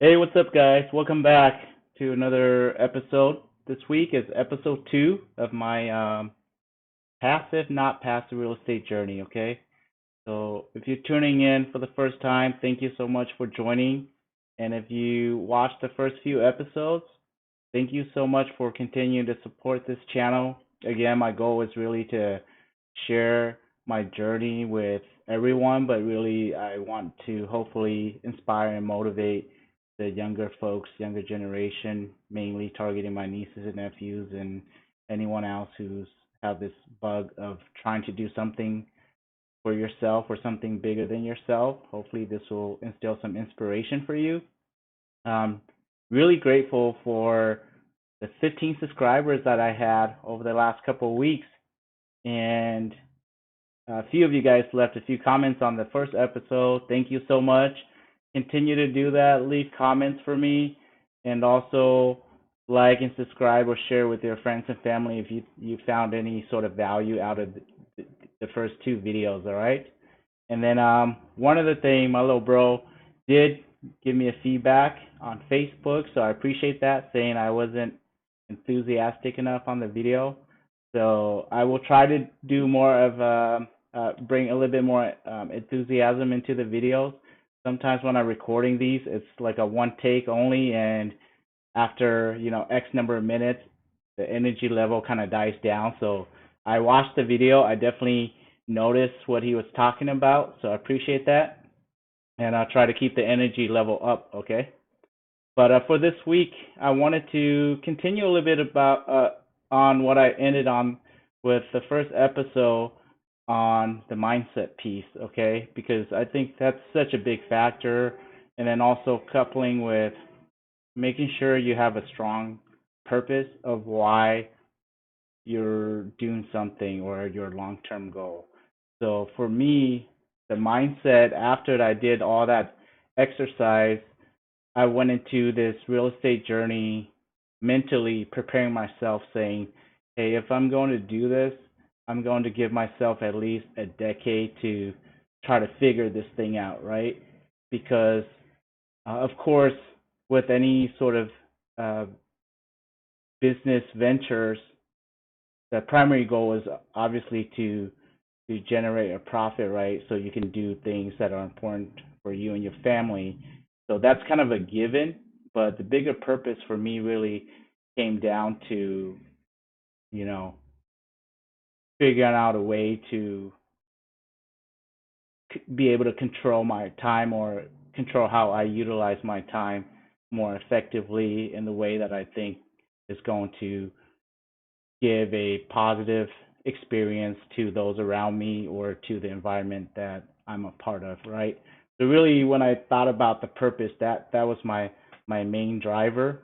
Hey, what's up, guys? Welcome back to another episode. This week is episode two of my passive, not passive real estate journey. Okay, so if you're tuning in for the first time, thank you so much for joining. And if you watched the first few episodes, thank you so much for continuing to support this channel. Again, my goal is really to share my journey with everyone, but really I want to hopefully inspire and motivate the younger folks, younger generation, mainly targeting my nieces and nephews and anyone else who's have this bug of trying to do something for yourself or something bigger than yourself. Hopefully, this will instill some inspiration for you. Um, really grateful for the 15 subscribers that I had over the last couple of weeks, and a few of you guys left a few comments on the first episode. Thank you so much. Continue to do that. Leave comments for me, and also like and subscribe or share with your friends and family if you found any sort of value out of the first two videos. All right. And then one other thing, my little bro did give me a feedback on Facebook, so I appreciate that, saying I wasn't enthusiastic enough on the video. So I will try to do more of bring a little bit more enthusiasm into the videos. Sometimes when I'm recording these, it's like a one take only, and after X number of minutes, the energy level kind of dies down. So I watched the video. I definitely noticed what he was talking about, so I appreciate that, and I'll try to keep the energy level up. Okay. But for this week, I wanted to continue a little bit about on what I ended on with the first episode on the mindset piece, okay? Because I think that's such a big factor, and then also coupling with making sure you have a strong purpose of why you're doing something or your long-term goal. So for me, the mindset after I did all that exercise, I went into this real estate journey mentally preparing myself, saying, hey, if I'm going to do this, I'm going to give myself at least a decade to try to figure this thing out, right? Because, of course, with any sort of uh, business ventures, the primary goal is obviously to generate a profit, right? So you can do things that are important for you and your family. So that's kind of a given, but the bigger purpose for me really came down to, you know, figuring out a way to be able to control my time or control how I utilize my time more effectively in the way that I think is going to give a positive experience to those around me or to the environment that I'm a part of, right? So really, when I thought about the purpose, that was my main driver,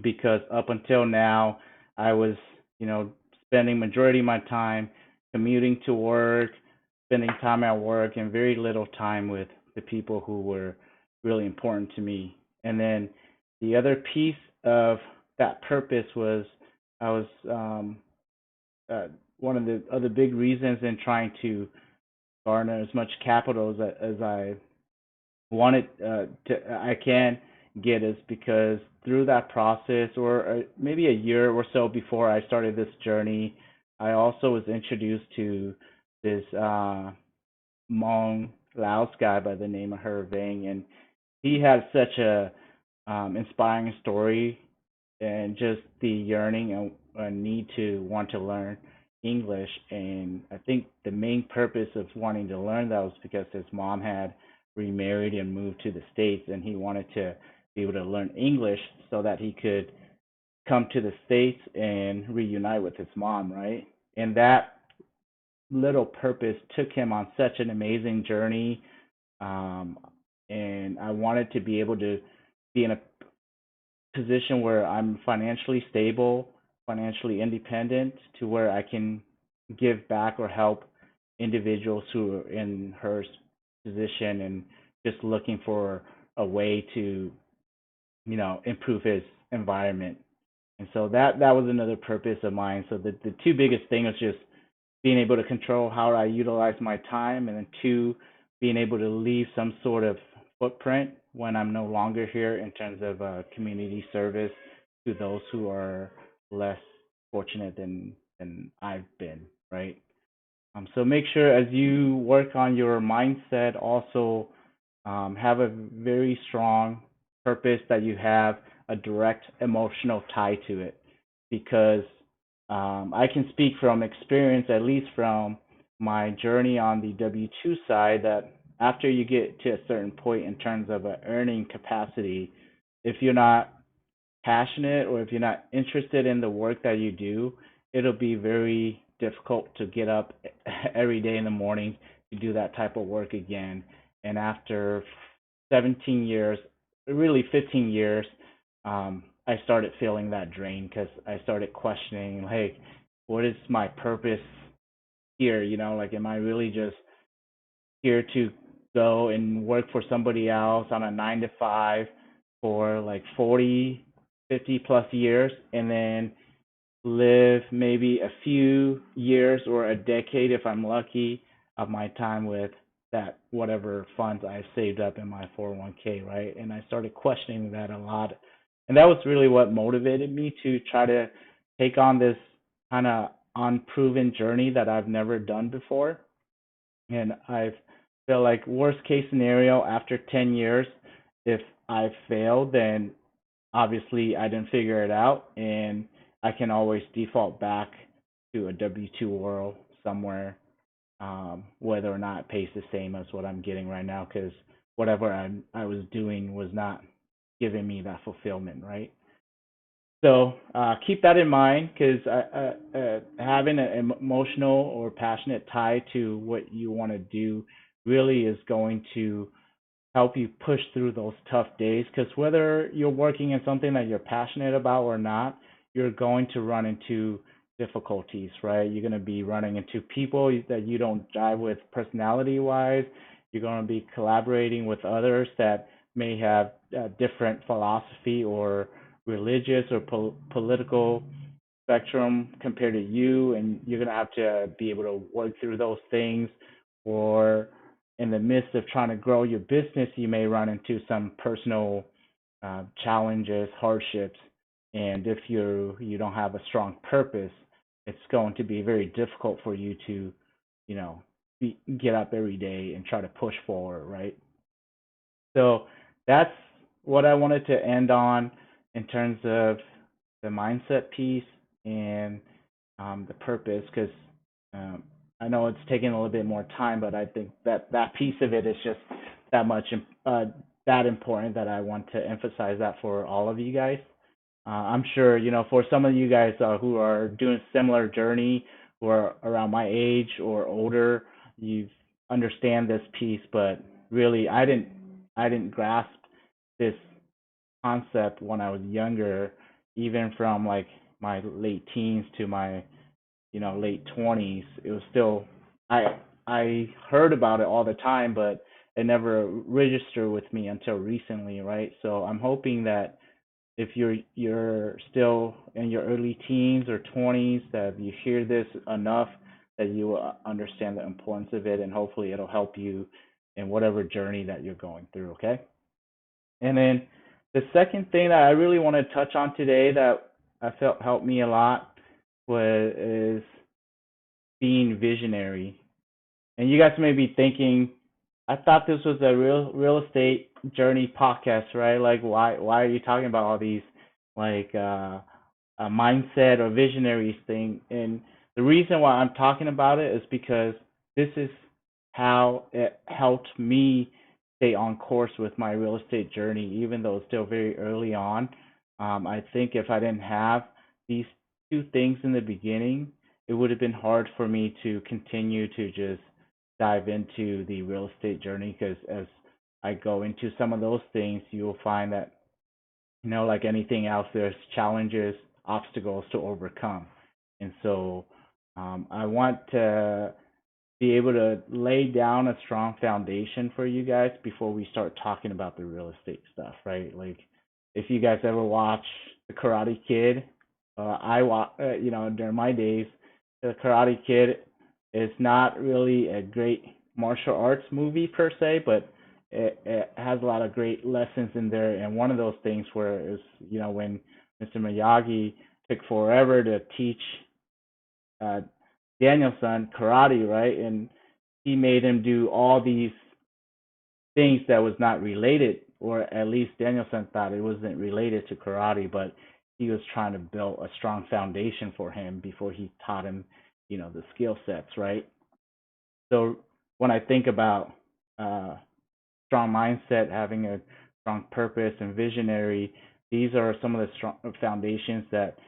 because up until now, I was, spending majority of my time commuting to work, spending time at work, and very little time with the people who were really important to me. And then the other piece of that purpose was I was uh, one of the other big reasons in trying to garner as much capital as I wanted I can get is because through that process, or maybe a year or so before I started this journey, I also was introduced to this Hmong Laos guy by the name of Herving, and he had such a inspiring story and just the yearning and need to want to learn English. And I think the main purpose of wanting to learn that was because his mom had remarried and moved to the States, and he wanted to be able to learn English so that he could come to the States and reunite with his mom, right? And that little purpose took him on such an amazing journey. Um, and I wanted to be able to be in a position where I'm financially stable, financially independent, to where I can give back or help individuals who are in her position and just looking for a way to, improve his environment. And so that was another purpose of mine. So the two biggest things was just being able to control how I utilize my time, and then two, being able to leave some sort of footprint when I'm no longer here in terms of community service to those who are less fortunate than I've been, right? So make sure as you work on your mindset, also have a very strong purpose that you have a direct emotional tie to it. Because I can speak from experience, at least from my journey on the W-2 side, that after you get to a certain point in terms of an earning capacity, if you're not passionate or if you're not interested in the work that you do, it'll be very difficult to get up every day in the morning to do that type of work again. And after 17 years, really 15 years, I started feeling that drain because I started questioning, hey, what is my purpose here? Like, am I really just here to go and work for somebody else on a 9 to 5 for like 40, 50 plus years and then live maybe a few years or a decade if I'm lucky of my time with that whatever funds I saved up in my 401k, right? And I started questioning that a lot. And that was really what motivated me to try to take on this kind of unproven journey that I've never done before. And I feel like worst case scenario after 10 years, if I fail, then obviously I didn't figure it out and I can always default back to a W-2 world somewhere, whether or not it pays the same as what I'm getting right now, because whatever I was doing was not giving me that fulfillment, right? So keep that in mind, because having an emotional or passionate tie to what you want to do really is going to help you push through those tough days, because whether you're working in something that you're passionate about or not, you're going to run into difficulties, right? You're going to be running into people that you don't jive with personality wise. You're going to be collaborating with others that may have different philosophy or religious or political spectrum compared to you, and you're going to have to be able to work through those things. Or in the midst of trying to grow your business, you may run into some personal challenges, hardships, and if you don't have a strong purpose, it's going to be very difficult for you to, you know, get up every day and try to push forward, right? So that's what I wanted to end on in terms of the mindset piece and the purpose, because um, I know it's taking a little bit more time, but I think that that piece of it is just that much uh, that important that I want to emphasize that for all of you guys. I'm sure for some of you guys who are doing a similar journey, who are around my age or older, you understand this piece, but really I didn't grasp this concept when I was younger, even from like my late teens to my late 20s. It was still I heard about it all the time, but it never registered with me until recently, right? So I'm hoping that if you're still in your early teens or 20s, that you hear this enough that you will understand the importance of it, and hopefully it'll help you in whatever journey that you're going through. Okay. And then the second thing that I really want to touch on today that I felt helped me a lot was is being visionary. And you guys may be thinking, I thought this was a real estate journey podcast, right? Like, why are you talking about all these like mindset or visionaries thing? And the reason why I'm talking about it is because this is how it helped me stay on course with my real estate journey, even though it's still very early on. I think if I didn't have these two things in the beginning, it would have been hard for me to continue to just dive into the real estate journey, because as I go into some of those things, you'll find that, like anything else, there's challenges, obstacles to overcome. And so I want to be able to lay down a strong foundation for you guys before we start talking about the real estate stuff, right? Like, if you guys ever watch The Karate Kid, during my days, The Karate Kid is not really a great martial arts movie per se, but it has a lot of great lessons in there. And one of those things where is, when Mr. Miyagi took forever to teach uh, Danielson karate, right? And he made him do all these things that was not related, or at least Danielson thought it wasn't related to karate, but he was trying to build a strong foundation for him before he taught him, the skill sets, right? So when I think about uh, strong mindset, having a strong purpose and visionary, these are some of the strong foundations that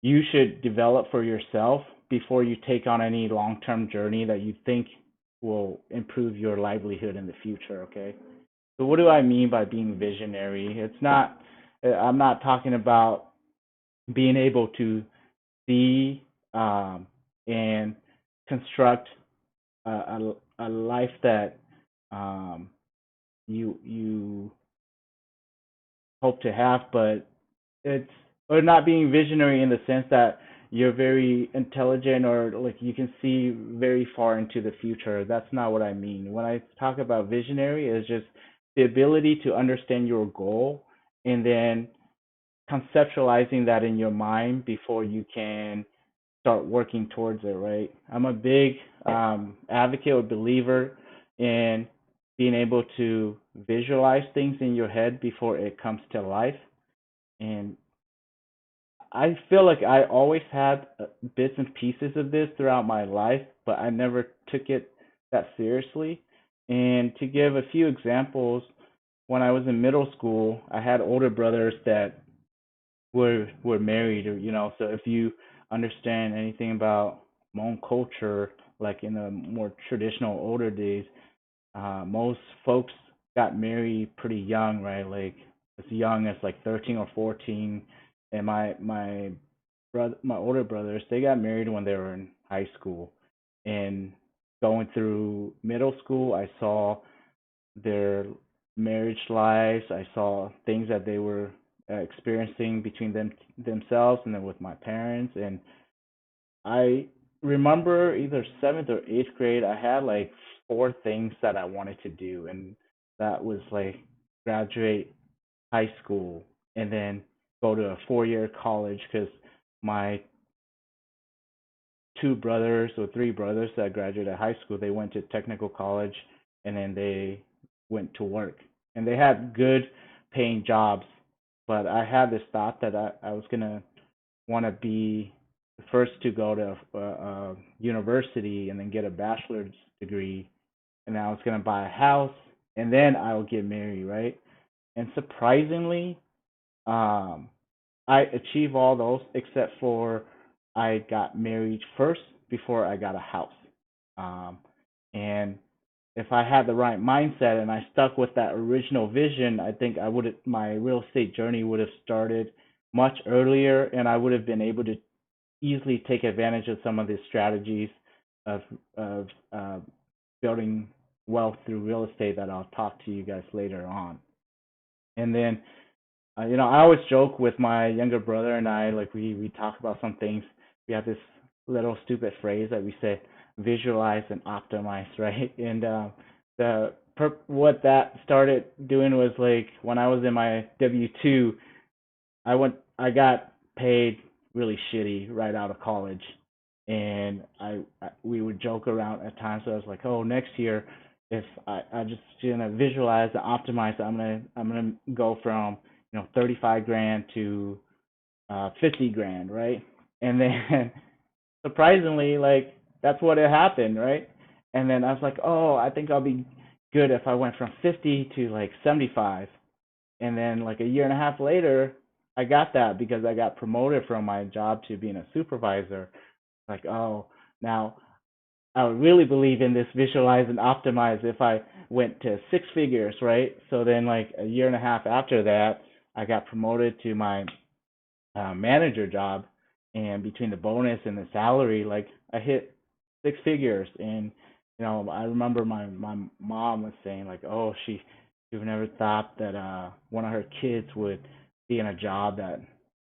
you should develop for yourself before you take on any long-term journey that you think will improve your livelihood in the future, okay? So what do I mean by being visionary? I'm not talking about being able to see and construct a life that um, you hope to have, but it's or not being visionary in the sense that you're very intelligent or like you can see very far into the future. That's not what I mean. When I talk about visionary, it's just the ability to understand your goal and then conceptualizing that in your mind before you can start working towards it, right? I'm a big advocate or believer in being able to visualize things in your head before it comes to life. And I feel like I always had bits and pieces of this throughout my life, but I never took it that seriously. And to give a few examples, when I was in middle school, I had older brothers that were married, so if you understand anything about Hmong culture, like in the more traditional older days, most folks got married pretty young, right? Like as young as like 13 or 14. And my older brothers, they got married when they were in high school. And going through middle school, I saw their marriage lives. I saw things that they were experiencing between themselves and then with my parents. And I remember either seventh or eighth grade, I had like four things that I wanted to do, and that was like graduate high school and then go to a 4 year college because my two brothers or three brothers that graduated high school, they went to technical college and then they went to work. And they had good paying jobs, but I had this thought that I was going to want to be the first to go to university and then get a bachelor's degree. And I was going to buy a house and then I would get married, right? And surprisingly, um, I achieved all those except for I got married first before I got a house. Um, and if I had the right mindset and I stuck with that original vision, I think I would my real estate journey would have started much earlier, and I would have been able to easily take advantage of some of the strategies of of uh, building wealth through real estate that I'll talk to you guys later on. And then I always joke with my younger brother and I, like we talk about some things. We have this little stupid phrase that we say, visualize and optimize, right? And what that started doing was like when I was in my W-2, I got paid really shitty right out of college, and we would joke around at times. So I was like, oh, next year, if I just gonna visualize and optimize, I'm gonna go from 35 grand to 50 grand, right? And then surprisingly, like that's what it happened, right? And then I was like, oh, I think I'll be good if I went from 50 to like 75. And then like a year and a half later, I got that because I got promoted from my job to being a supervisor. Like, oh, now I would really believe in this visualize and optimize if I went to six figures, right? So then like a year and a half after that, I got promoted to my manager job, and between the bonus and the salary, like I hit six figures. And I remember my mom was saying like, oh, she would never thought that one of her kids would be in a job that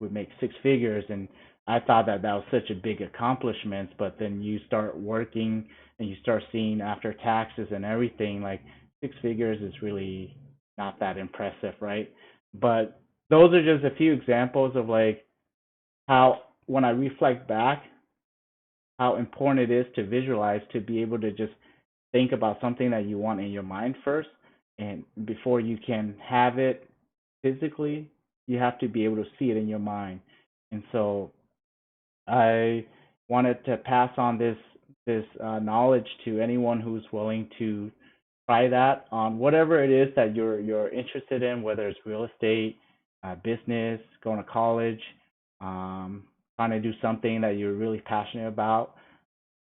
would make six figures. And I thought that that was such a big accomplishment, but then you start working and you start seeing after taxes and everything, like six figures is really not that impressive, right? But those are just a few examples of like how when I reflect back, how important it is to visualize, to be able to just think about something that you want in your mind first, and before you can have it physically, you have to be able to see it in your mind. And so I wanted to pass on this knowledge to anyone who's willing to try that on whatever it is that you're interested in, whether it's real estate, business, going to college, trying to do something that you're really passionate about.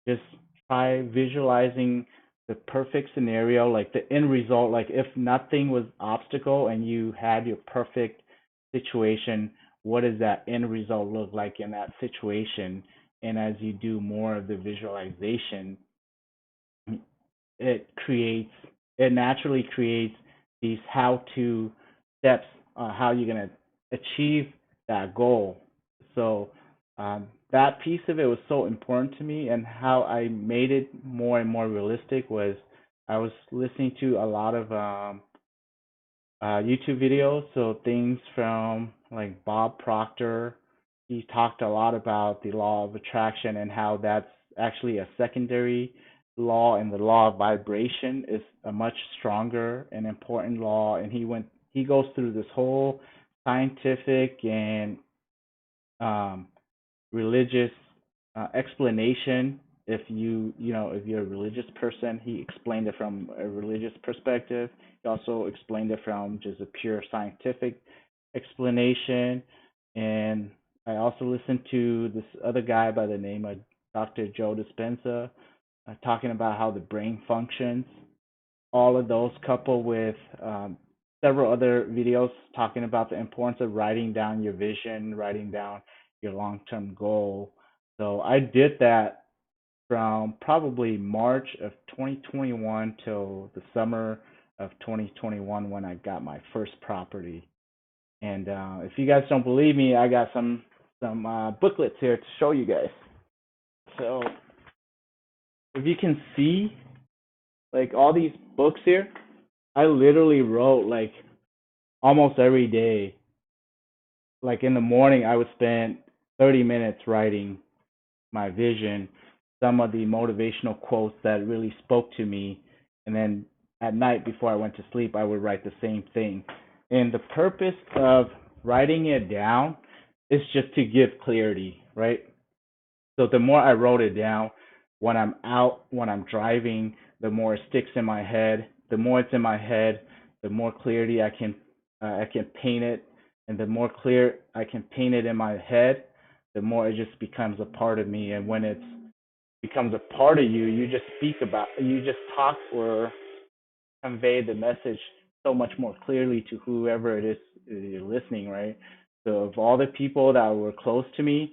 Just try visualizing the perfect scenario, like the end result, like if nothing was obstacle and you had your perfect situation, what does that end result look like in that situation? And as you do more of the visualization, it creates it naturally creates these how to steps how you're going to achieve that goal. So that piece of it was so important to me, and how I made it more and more realistic was I was listening to a lot of YouTube videos. So things from like Bob Proctor. He talked a lot about the law of attraction and how that's actually a secondary law, and the law of vibration is a much stronger and important law. And he goes through this whole scientific and um, religious explanation. If if you're a religious person, he explained it from a religious perspective. He also explained it from just a pure scientific explanation. And I also listened to this other guy by the name of Dr. Joe Dispenza, talking about how the brain functions. All of those coupled with several other videos talking about the importance of writing down your vision, writing down your long-term goal. So I did that from probably March of 2021 till the summer of 2021 when I got my first property. And if you guys don't believe me, I got some booklets here to show you guys. So if you can see, like all these books here, I literally wrote like almost every day. Like in the morning, I would spend 30 minutes writing my vision, some of the motivational quotes that really spoke to me, and then at night before I went to sleep, I would write the same thing. And the purpose of writing it down is just to give clarity, right? So the more I wrote it down, when I'm out, when I'm driving, the more it sticks in my head. The more it's in my head, the more clarity I can paint it, and the more clear I can paint it in my head, the more it just becomes a part of me. And when it becomes a part of you, you just talk or convey the message so much more clearly to whoever it is you're listening, right? So of all the people that were close to me,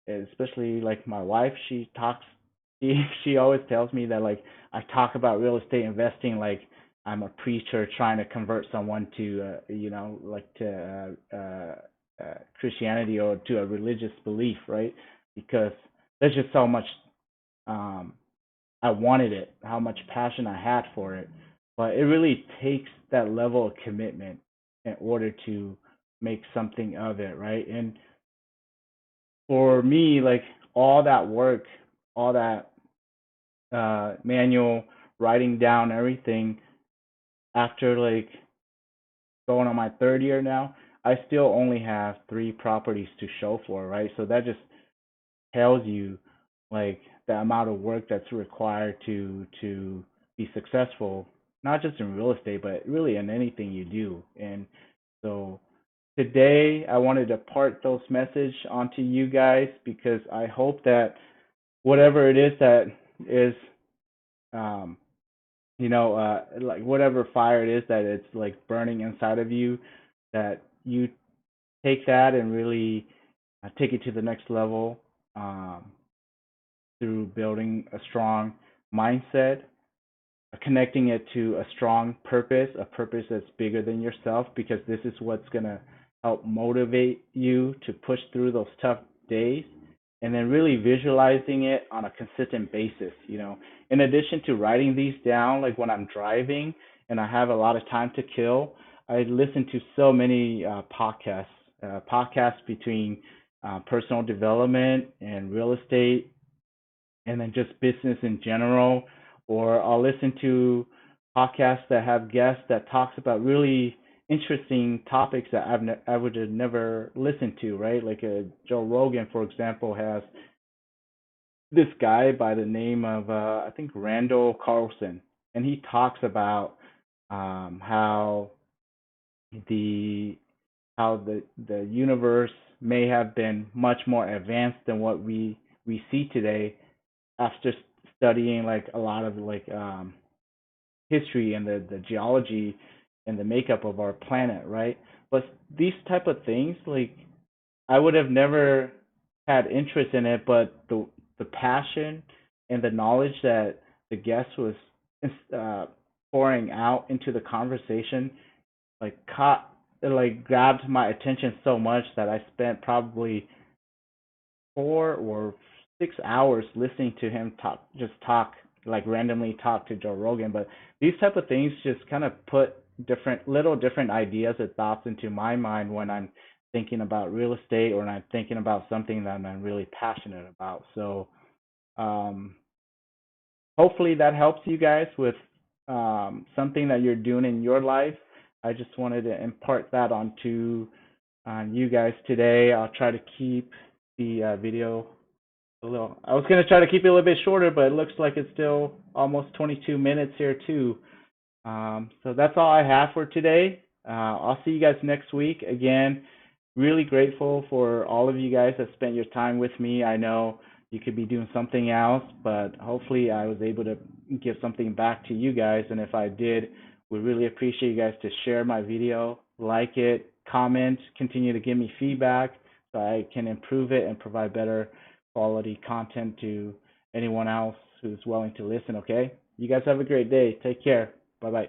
especially like my wife, she always tells me that like I talk about real estate investing like I'm a preacher trying to convert someone to like to Christianity or to a religious belief, right? Because there's just so much um I wanted it, how much passion I had for it. But it really takes that level of commitment in order to make something of it, right? And for me, like all that work, all that manual writing down everything, after like going on my third year now, I still only have three properties to show for, right? So that just tells you like the amount of work that's required to be successful, not just in real estate, but really in anything you do. And so today I wanted to part those message onto you guys because I hope that whatever it is that is um like whatever fire it is that it's like burning inside of you, that you take that and really take it to the next level, um through building a strong mindset, connecting it to a strong purpose, a purpose that's bigger than yourself, because this is what's going to help motivate you to push through those tough days. and then really visualizing it on a consistent basis, In addition to writing these down, like when I'm driving and I have a lot of time to kill, I listen to so many podcasts between personal development and real estate, and then just business in general. Or I'll listen to podcasts that have guests that talks about really interesting topics that I would have never listened to, right? Like Joe Rogan, for example, has this guy by the name of I think Randall Carlson, and he talks about how the the universe may have been much more advanced than what we see today after studying like a lot of like history and the geology and the makeup of our planet, right? But these type of things, like I would have never had interest in it, but the passion and the knowledge that the guest was uh, pouring out into the conversation, like caught, it like grabbed my attention so much that I spent probably 4 or 6 hours listening to him talk, like randomly talk to Joe Rogan. But these type of things just kind of put different ideas and thoughts into my mind when I'm thinking about real estate or when I'm thinking about something that I'm really passionate about. So um, hopefully that helps you guys with something that you're doing in your life. I just wanted to impart that on you guys today. I'll try to keep the video a little. I was gonna try to keep it a little bit shorter, but it looks like it's still almost 22 minutes here too. So that's all I have for today. I'll see you guys next week. Again, really grateful for all of you guys that spent your time with me. I know you could be doing something else, but hopefully I was able to give something back to you guys. And if I did, we really appreciate you guys to share my video, like it, comment, continue to give me feedback so I can improve it and provide better quality content to anyone else who's willing to listen, okay? You guys have a great day. Take care. Bye bye.